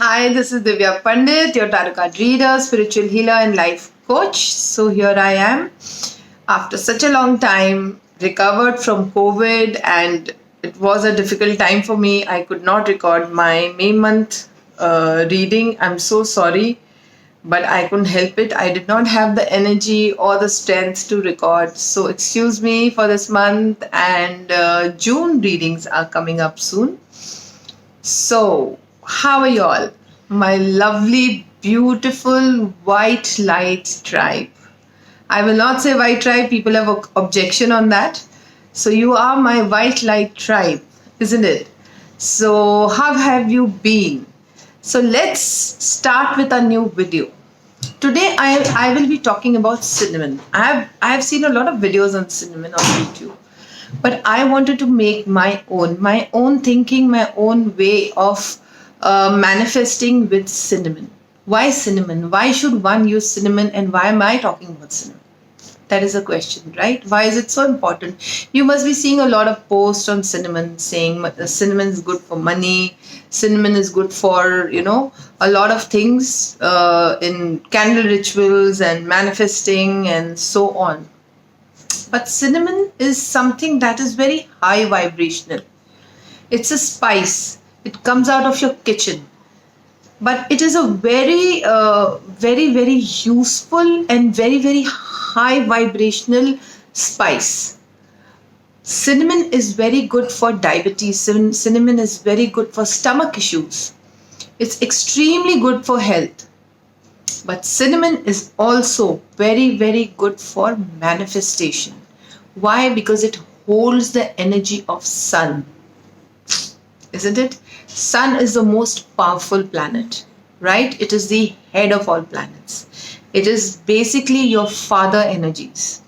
Hi, this is Divya Pandit, your tarot card reader, spiritual healer, and life coach. So here I am after such a long time, recovered from COVID, and it was a difficult time for me. I could not record my May month reading. I'm so sorry, but I couldn't help it. I did not have the energy or the strength to record. So excuse me for this month, and June readings are coming up soon. So, how are y'all? My lovely, beautiful white light tribe. I will not say white tribe, people have objection on that. So, you are my white light tribe, isn't it? So, how have you been? So, let's start with a new video. Today, I will be talking about cinnamon. I have seen a lot of videos on cinnamon on YouTube, but I wanted to make my own thinking, my own way of manifesting with cinnamon. Why cinnamon? Why should one use cinnamon, and why am I talking about cinnamon? That is a question, right? Why is it so important? You must be seeing a lot of posts on cinnamon saying cinnamon is good for money, cinnamon is good for, a lot of things in candle rituals and manifesting and so on. But cinnamon is something that is very high vibrational. It's a spice. It comes out of your kitchen. But it is a very useful and very high vibrational spice. Cinnamon is very good for diabetes. Cinnamon is very good for stomach issues. It's extremely good for health. But cinnamon is also very good for manifestation. Why? Because it holds the energy of sun. Isn't it? Sun is the most powerful planet, right? It is the head of all planets. It is basically your father energies.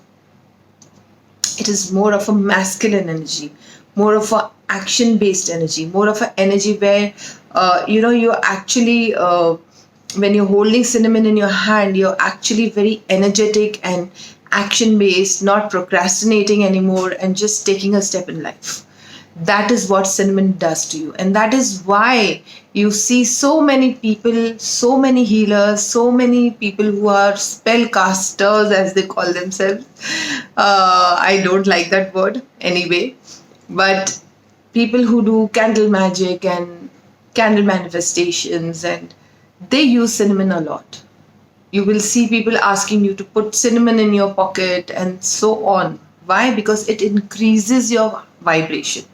It is more of a masculine energy, more of a action based energy, more of an energy where you're actually when you're holding cinnamon in your hand, you're actually very energetic and action based, not procrastinating anymore, and just taking a step in life. That is what cinnamon does to you. And that is why you see so many people, so many healers, so many people who are spellcasters, as they call themselves. I don't like that word anyway. But people who do candle magic and candle manifestations, and they use cinnamon a lot. You will see people asking you to put cinnamon in your pocket and so on. Why? Because it increases your vibration.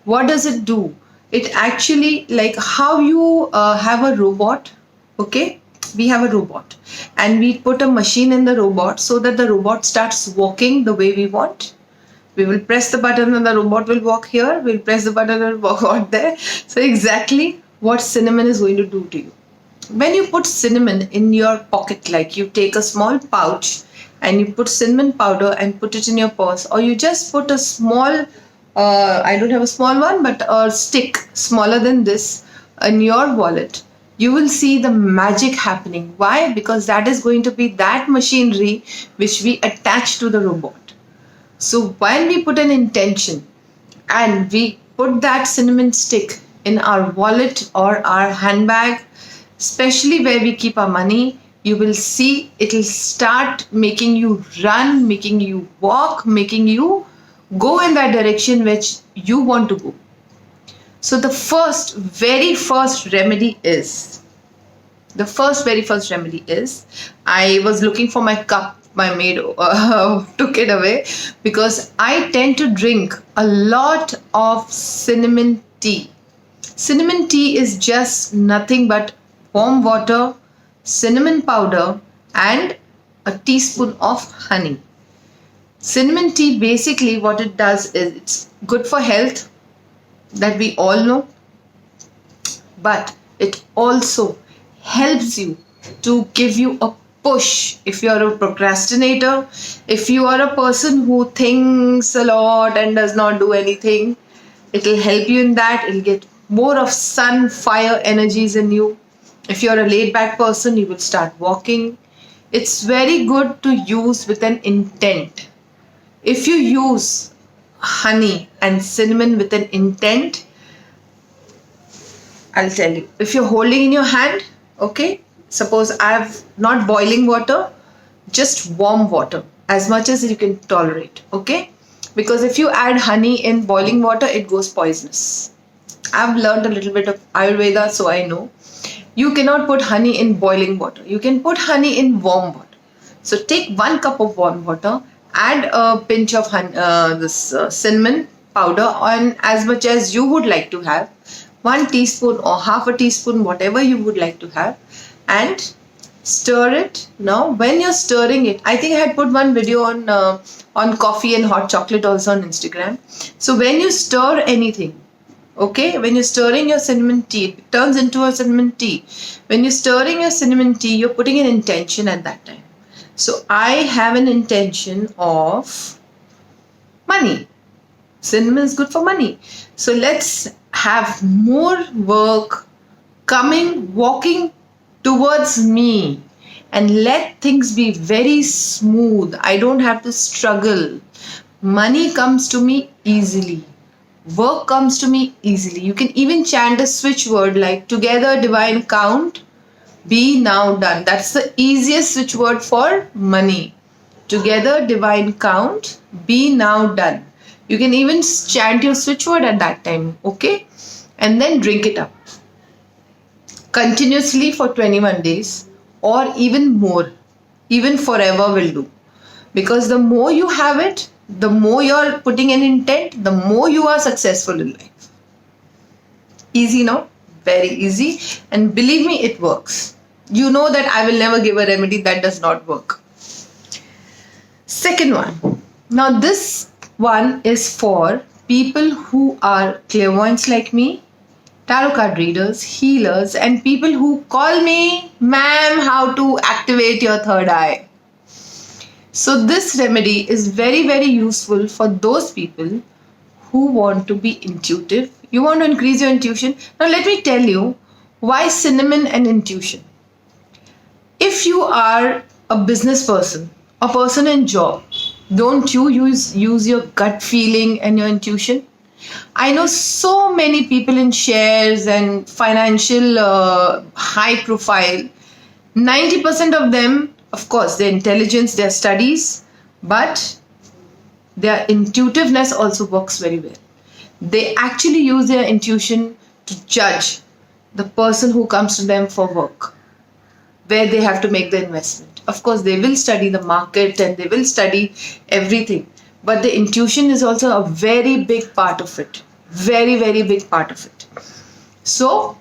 What does it do? It actually, like how you have a robot, okay? We have a robot and we put a machine in the robot so that the robot starts walking the way we want. We will press the button and the robot will walk here. We'll press the button and walk out there. So exactly what cinnamon is going to do to you. When you put cinnamon in your pocket, like you take a small pouch and you put cinnamon powder and put it in your purse, or you just put a small, I don't have a small one, but a stick smaller than this in your wallet, you will see the magic happening. Why? Because that is going to be that machinery which we attach to the robot. So when we put an intention and we put that cinnamon stick in our wallet or our handbag, especially where we keep our money, you will see it will start making you run, making you walk, making you go in that direction which you want to go. So the very first remedy is, I was looking for my cup. My maid took it away because I tend to drink a lot of cinnamon tea. Cinnamon tea is just nothing but warm water, cinnamon powder, and a teaspoon of honey. Cinnamon tea, basically what it does is it's good for health, that we all know, but it also helps you to give you a push. If you're a procrastinator, if you are a person who thinks a lot and does not do anything, it'll help you in that. It'll get more of sun, fire energies in you. If you're a laid back person, you will start walking. It's very good to use with an intent. If you use honey and cinnamon with an intent, I'll tell you. If you're holding in your hand, okay, suppose I have not boiling water, just warm water, as much as you can tolerate, okay? Because if you add honey in boiling water, it goes poisonous. I've learned a little bit of Ayurveda, so I know. You cannot put honey in boiling water. You can put honey in warm water. So take 1 cup of warm water, add a pinch of cinnamon powder, and as much as you would like to have, 1 teaspoon or half a teaspoon, whatever you would like to have, and stir it. Now, when you're stirring it, I think I had put one video on coffee and hot chocolate also on Instagram. So when you stir anything, okay, when you're stirring your cinnamon tea, it turns into a cinnamon tea. When you're stirring your cinnamon tea, you're putting an intention at that time. So I have an intention of money. Cinnamon is good for money. So let's have more work walking towards me, and let things be very smooth. I don't have to struggle. Money comes to me easily. Work comes to me easily. You can even chant a switch word like together divine count, be now done. That's the easiest switch word for money. Together divine count, be now done. You can even chant your switch word at that time, okay? And then drink it up continuously for 21 days or even more. Even forever will do. Because the more you have it, the more you're putting an intent, the more you are successful in life. Easy, no? Very easy. And believe me, it works. You know that I will never give a remedy that does not work. Second one. Now this one is for people who are clairvoyants like me, tarot card readers, healers, and people who call me, ma'am, how to activate your third eye. So this remedy is very, very useful for those people who want to be intuitive. You want to increase your intuition. Now let me tell you why cinnamon and intuition. If you are a business person, a person in job, don't you use your gut feeling and your intuition? I know so many people in shares and financial high profile. 90% of them, of course, their intelligence, their studies, but their intuitiveness also works very well. They actually use their intuition to judge the person who comes to them for work, where they have to make the investment. Of course, they will study the market and they will study everything. But the intuition is also a very big part of it. Very, very big part of it. So,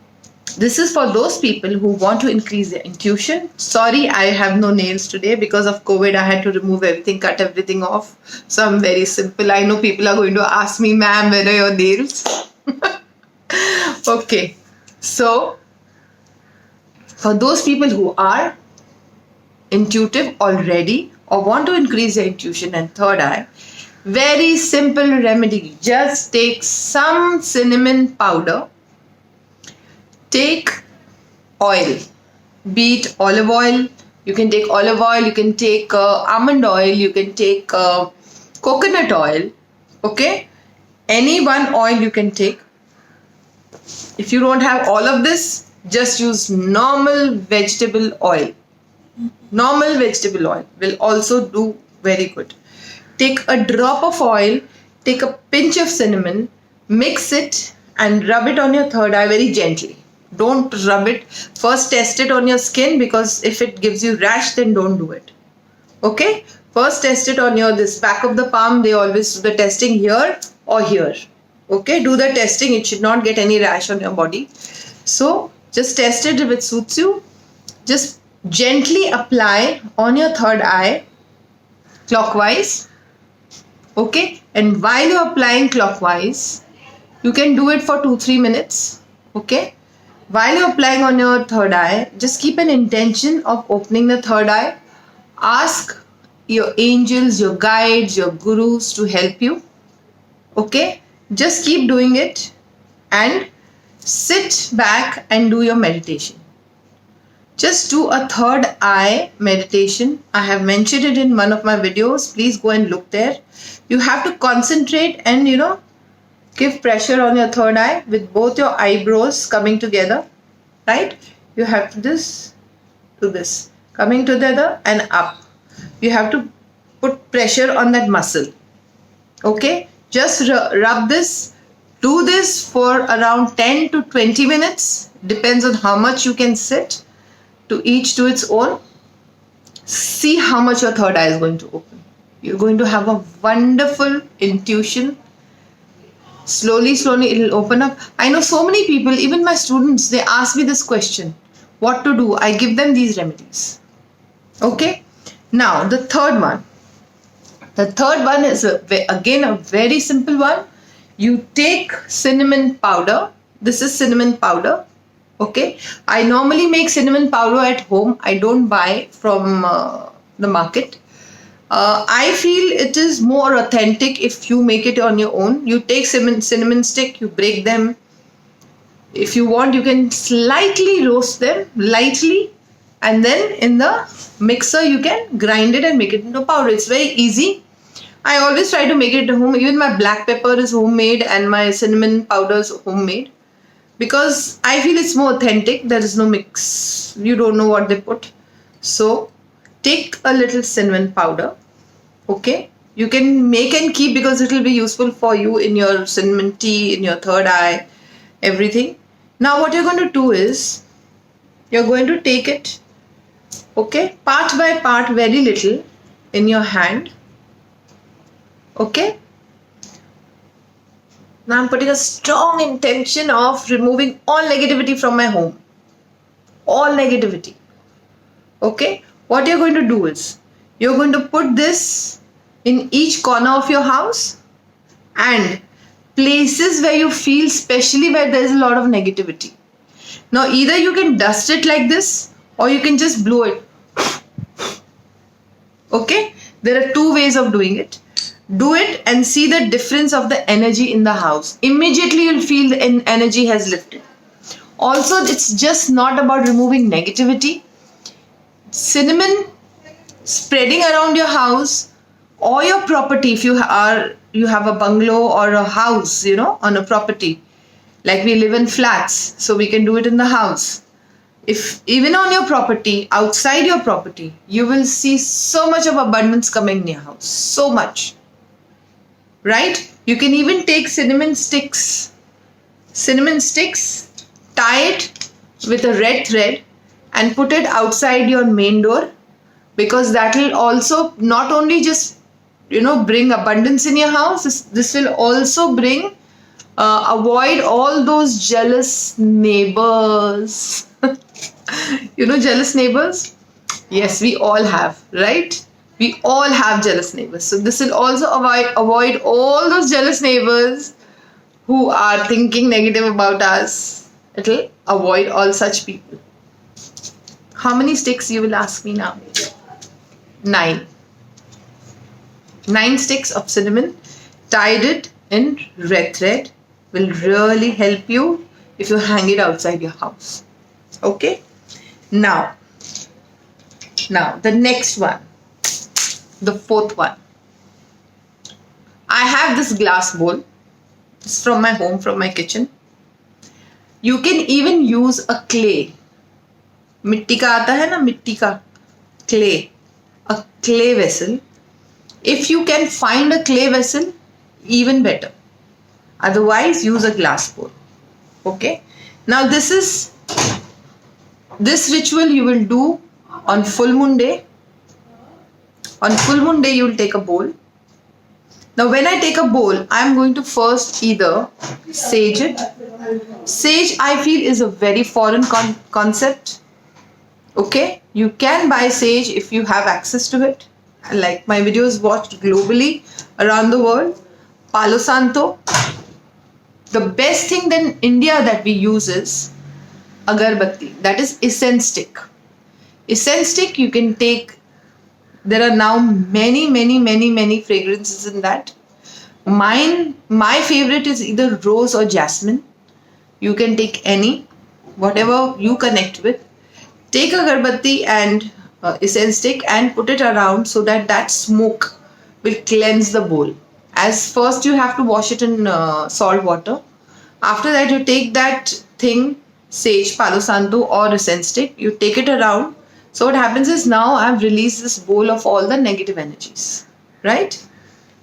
this is for those people who want to increase their intuition. Sorry, I have no nails today because of COVID. I had to remove everything, cut everything off. So, I'm very simple. I know people are going to ask me, ma'am, where are your nails? Okay. So, for those people who are intuitive already or want to increase their intuition and third eye, very simple remedy. Just take some cinnamon powder. Take oil. Be it olive oil. You can take olive oil. You can take almond oil. You can take coconut oil. Okay? Any one oil you can take. If you don't have all of this, just use normal vegetable oil. Normal vegetable oil will also do very good. Take a drop of oil, take a pinch of cinnamon, mix it and rub it on your third eye very gently. Don't rub it. First test it on your skin, because if it gives you rash, then don't do it. Okay? First test it on your this back of the palm. They always do the testing here or here. Okay? Do the testing. It should not get any rash on your body. So just test it if it suits you. Just gently apply on your third eye clockwise. Okay? And while you're applying clockwise, you can do it for 2-3 minutes. Okay? While you're applying on your third eye, just keep an intention of opening the third eye. Ask your angels, your guides, your gurus to help you. Okay? Just keep doing it and sit back and do your meditation. Just do a third eye meditation. I have mentioned it in one of my videos. Please go and look there. You have to concentrate and, Give pressure on your third eye with both your eyebrows coming together, right? You have to do this, coming together and up. You have to put pressure on that muscle. Okay, just rub this. Do this for around 10 to 20 minutes. Depends on how much you can sit. To each to its own. See how much your third eye is going to open. You're going to have a wonderful intuition. Slowly it'll open up. I know so many people, even my students, they ask me this question. What to do? I give them these remedies. Okay. Now the third one. The third one is again a very simple one. You take cinnamon powder. This is cinnamon powder. Okay. I normally make cinnamon powder at home. I don't buy from the market. I feel it is more authentic if you make it on your own. You take cinnamon stick, you break them. If you want, you can slightly roast them lightly, and then in the mixer you can grind it and make it into powder. It's very easy. I always try to make it at home. Even my black pepper is homemade and my cinnamon powder is homemade, because I feel it's more authentic. There is no mix. You don't know what they put. So take a little cinnamon powder. Okay, you can make and keep, because it will be useful for you in your cinnamon tea, in your third eye, everything. Now what you're going to do is, you're going to take it, okay, part by part, very little in your hand. Okay. Now I'm putting a strong intention of removing all negativity from my home. All negativity. Okay. What you're going to do is, you're going to put this in each corner of your house and places where you feel, especially where there's a lot of negativity. Now either you can dust it like this, or you can just blow it. Okay. There are two ways of doing it. Do it and see the difference of the energy in the house. Immediately you'll feel the energy has lifted. Also, it's just not about removing negativity. Cinnamon spreading around your house or your property, if you have a bungalow or a house, on a property. Like we live in flats, so we can do it in the house. If even on your property, outside your property, you will see so much of abundance coming in your house. So much. Right? You can even take cinnamon sticks, tie it with a red thread and put it outside your main door, because that will also not only just, bring abundance in your house, this will also bring, avoid all those jealous neighbors. Jealous neighbors? Yes, we all have, right? We all have jealous neighbors. So this will also avoid all those jealous neighbors who are thinking negative about us. It will avoid all such people. How many sticks, you will ask me now? 9. 9 sticks of cinnamon tied it in red thread will really help you if you hang it outside your house. Okay? Now the next one. The fourth one. I have this glass bowl. It's from my home, from my kitchen. You can even use a clay. मिट्टी का आता है ना, मिट्टी का clay. A clay vessel. If you can find a clay vessel, even better. Otherwise, use a glass bowl. Okay. Now this ritual you will do on full moon day. On full moon day, you will take a bowl. Now when I take a bowl, I am going to first either sage it. Sage, I feel, is a very foreign concept. Okay, you can buy sage if you have access to it. Like my videos watched globally around the world. Palo Santo. The best thing in India that we use is agarbatti. That is incense stick. Incense stick you can take. There are now many fragrances in that. My favorite is either rose or jasmine. You can take any, whatever you connect with. Take agarbatti and incense stick and put it around so that smoke will cleanse the bowl As first you have to wash it in salt water. After that, you take that thing, sage, palo santo, or incense stick, you take it around. So what happens is, now I've released this bowl of all the negative energies, right?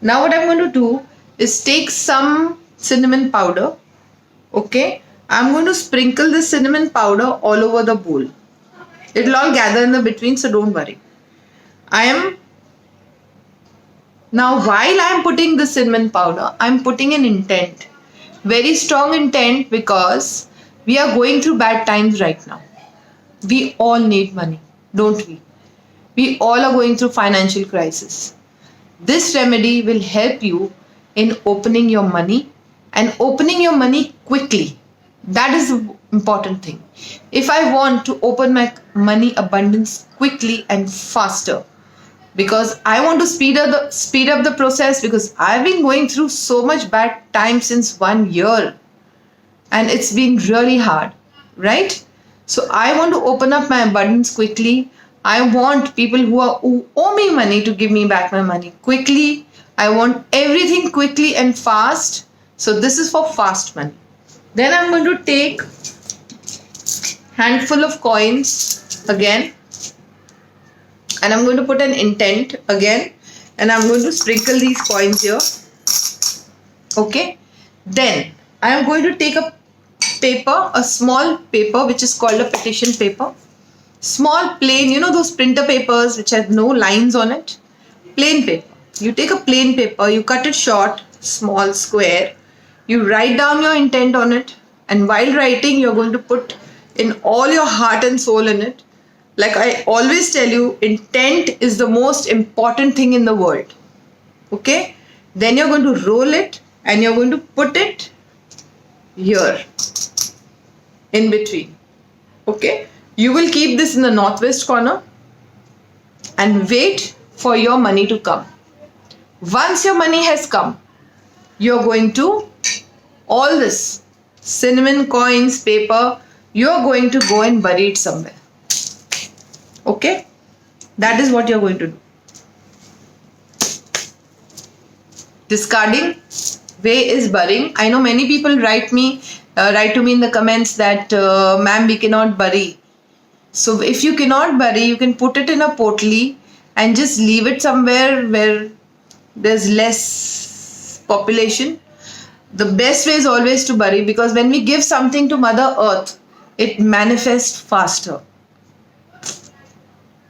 Now what I'm going to do is take some cinnamon powder. Okay, I'm going to sprinkle this cinnamon powder all over the bowl. It'll all gather in the between, so don't worry. I am Now, while I'm putting the cinnamon powder, I'm putting an intent. Very strong intent, because we are going through bad times right now. We all need money, don't we? We all are going through financial crisis. This remedy will help you in opening your money, and opening your money quickly. That is the important thing. If I want to open my money abundance quickly and faster, because I want to speed up the process, because I've been going through so much bad time since 1 year, and it's been really hard, right? So I want to open up my abundance quickly. I want people who owe me money to give me back my money quickly. I want everything quickly and fast. So this is for fast money. Then I'm going to take handful of coins again, and I'm going to put an intent again, and I'm going to sprinkle these coins here. Okay, then I am going to take a paper, a small paper, which is called a petition paper. Small, plain, you know those printer papers which have no lines on it? Plain paper. You take a plain paper, you cut it short, small, square. You write down your intent on it, and while writing, you're going to put in all your heart and soul in it. Like I always tell you, intent is the most important thing in the world. Okay? Then you're going to roll it, and you're going to put it here in between. Okay? You will keep this in the northwest corner and wait for your money to come. Once your money has come, you're going to, all this cinnamon coins, paper, you're going to go and bury it somewhere. Okay? That is what you're going to do. Discarding way is burying. I know many people write to me in the comments that ma'am, we cannot bury. So if you cannot bury, you can put it in a potli and just leave it somewhere where there's less population. The best way is always to bury, because when we give something to Mother Earth, it manifests faster.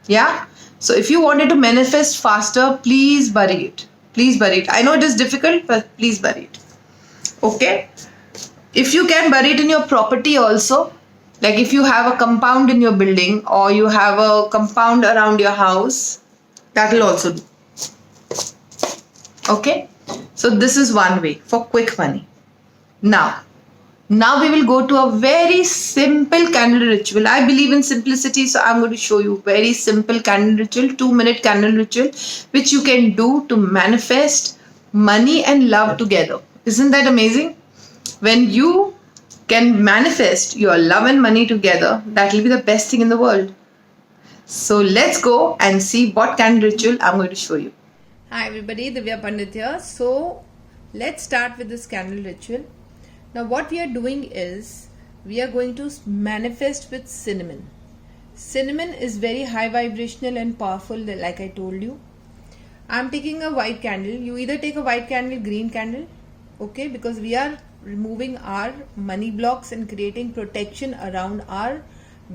Yeah? So if you want it to manifest faster, please bury it. Please bury it. I know it is difficult, but please bury it. Okay? If you can bury it in your property also, like if you have a compound in your building, or you have a compound around your house, that will also do. Okay? So this is one way for quick money. Now we will go to a very simple candle ritual. I believe in simplicity, so I'm going to show you very simple candle ritual, 2-minute candle ritual, which you can do to manifest money and love together. Isn't that amazing? When you can manifest your love and money together, that will be the best thing in the world. So let's go and see what candle ritual I'm going to show you. Hi everybody, Divya Pandit here. So let's start with this candle ritual. Now what we are doing is, we are going to manifest with cinnamon. Cinnamon is very high vibrational and powerful, like I told you. I'm taking a white candle. You either take a white candle, green candle, okay, because we are removing our money blocks and creating protection around our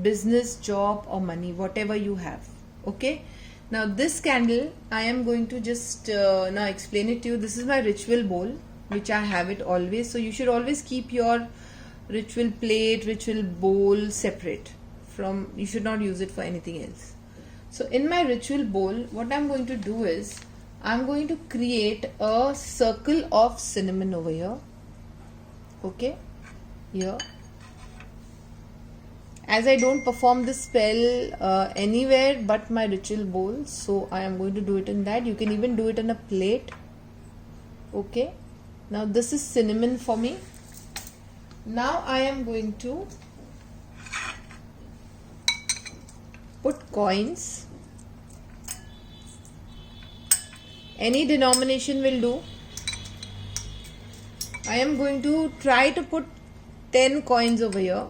business, job or money, whatever you have. Okay, now this candle I am going to just now explain it to you. This is my ritual bowl, which I have it always. So you should always keep your ritual plate, ritual bowl separate from, you should not use it for anything else. So in my ritual bowl, what I'm going to do is, I'm going to create a circle of cinnamon over here. Okay, here. As I don't perform this spell anywhere but my ritual bowl, so I am going to do it in that. You can even do it in a plate. Okay, now this is cinnamon for me. Now I am going to put coins. Any denomination will do. I am going to try to put 10 coins over here.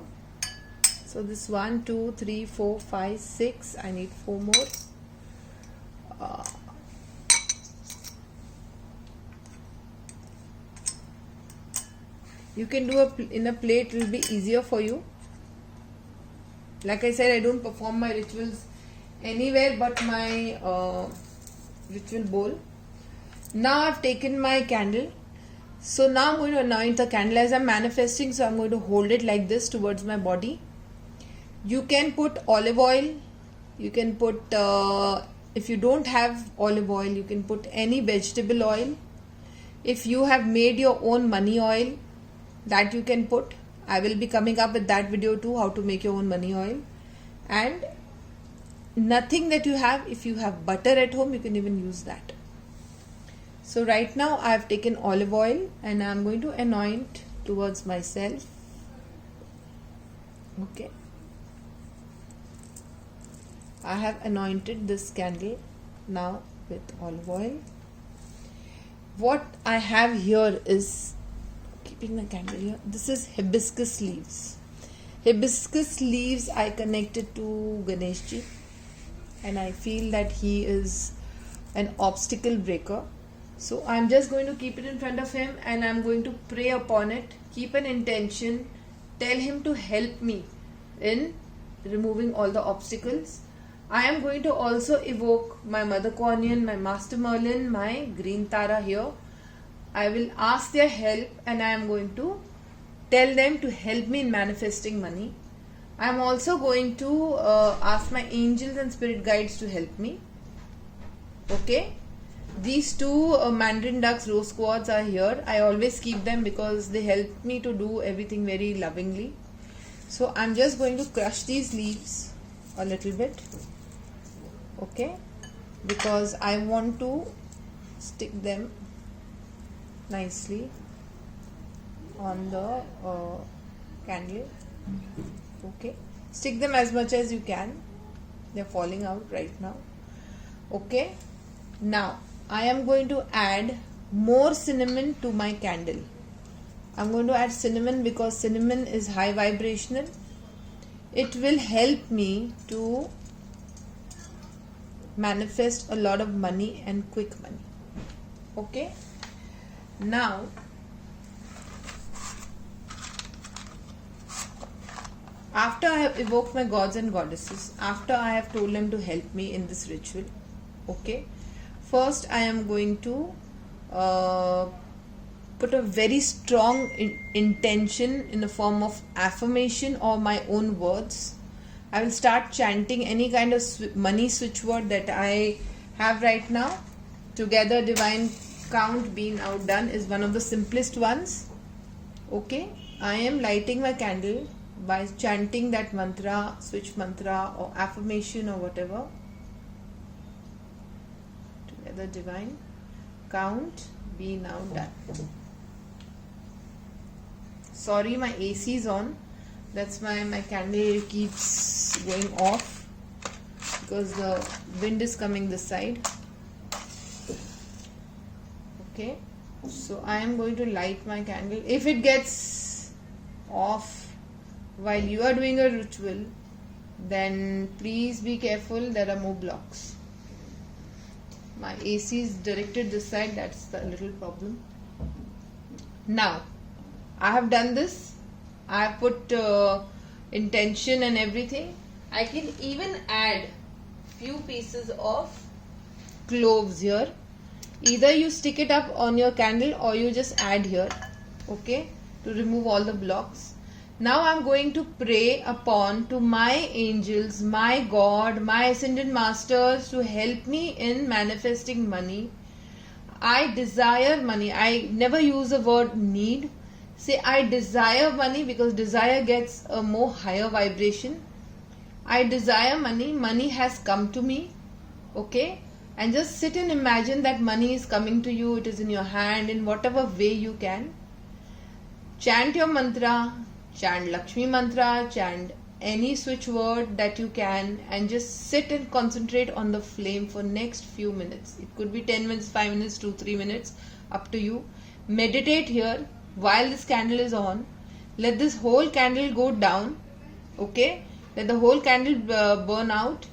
So this 1 2 3 4 5 6, I need 4 more. You can do in a plate, it will be easier for you. Like I said, I don't perform my rituals anywhere but my ritual bowl. Now I've taken my candle. So now I'm going to anoint the candle as I'm manifesting. So I'm going to hold it like this towards my body. You can put olive oil. You can put, if you don't have olive oil, you can put any vegetable oil. If you have made your own money oil, that you can put. I will be coming up with that video too, how to make your own money oil. And nothing that you have, if you have butter at home, you can even use that. So right now I have taken olive oil and I am going to anoint towards myself. Okay. I have anointed this candle now with olive oil. What I have here is, keeping the candle here, this is hibiscus leaves. Hibiscus leaves I connected to Ganesh Ji, and I feel that he is an obstacle breaker. So I'm just going to keep it in front of him and I'm going to pray upon it, keep an intention, tell him to help me in removing all the obstacles. I am going to also evoke my Mother Kuan Yin, my Master Merlin, my Green Tara here. I will ask their help and I am going to tell them to help me in manifesting money. I am also going to ask my angels and spirit guides to help me. Okay. These two Mandarin Ducks rose quartz are here. I always keep them because they help me to do everything very lovingly. So I'm just going to crush these leaves a little bit. Okay. Because I want to stick them nicely on the candle. Okay, stick them as much as you can. They're falling out right now. Okay, now I am going to add more cinnamon to my candle. I'm going to add cinnamon because cinnamon is high vibrational. It will help me to manifest a lot of money and quick money. Okay. Now, after I have evoked my gods and goddesses, after I have told them to help me in this ritual, okay, first I am going to put a very strong intention in the form of affirmation or my own words. I will start chanting any kind of money switch word that I have right now. Together divine count being outdone is one of the simplest ones. Okay, I am lighting my candle by chanting that mantra, switch mantra or affirmation or whatever. Together divine count be now done. Sorry, my AC is on. That's why my candle keeps going off because the wind is coming this side. Okay, so I am going to light my candle. If it gets off while you are doing a ritual, then please be careful, there are more blocks. My AC is directed this side, that's the little problem. Now, I have done this. I have put intention and everything. I can even add few pieces of cloves here. Either you stick it up on your candle or you just add here, okay, to remove all the blocks. Now I'm going to pray upon to my angels, my God, my ascended masters to help me in manifesting money. I desire money. I never use the word need. Say I desire money because desire gets a more higher vibration. I desire money. Money has come to me. Okay. And just sit and imagine that money is coming to you. It is in your hand in whatever way you can. Chant your mantra. Chant Lakshmi mantra. Chant any switch word that you can. And just sit and concentrate on the flame for next few minutes. It could be 10 minutes, 5 minutes, 2-3 minutes. Up to you. Meditate here. while this candle is on, let this whole candle go down. Okay, let the whole candle burn out.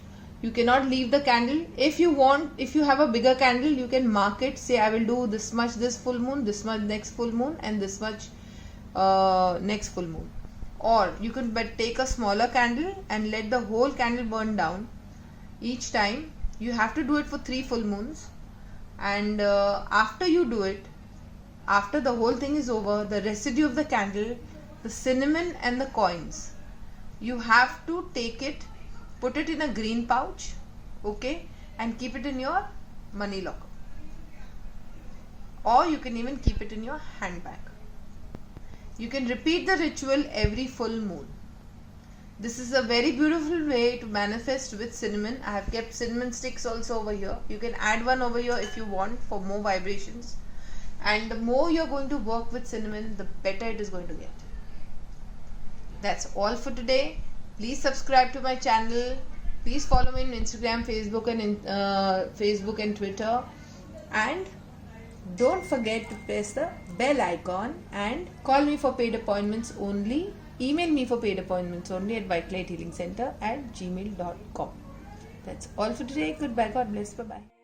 You cannot leave the candle. If you want, if you have a bigger candle, you can mark it, say I will do this much this full moon, this much next full moon, and this much next full moon. Or you can take a smaller candle and let the whole candle burn down. Each time you have to do it for 3 full moons, and after you do it, after the whole thing is over, the residue of the candle, the cinnamon and the coins, you have to take it, put it in a green pouch, okay, and keep it in your money locker, or you can even keep it in your handbag. You can repeat the ritual every full moon. This is a very beautiful way to manifest with cinnamon. I have kept cinnamon sticks also over here. You can add one over here if you want for more vibrations. And the more you're going to work with cinnamon, the better it is going to get. That's all for today. Please subscribe to my channel. Please follow me on Instagram, Facebook and Twitter. And don't forget to press the bell icon and call me for paid appointments only. Email me for paid appointments only at whitelighthealingcenter@gmail.com. That's all for today. Goodbye. God bless. Bye-bye.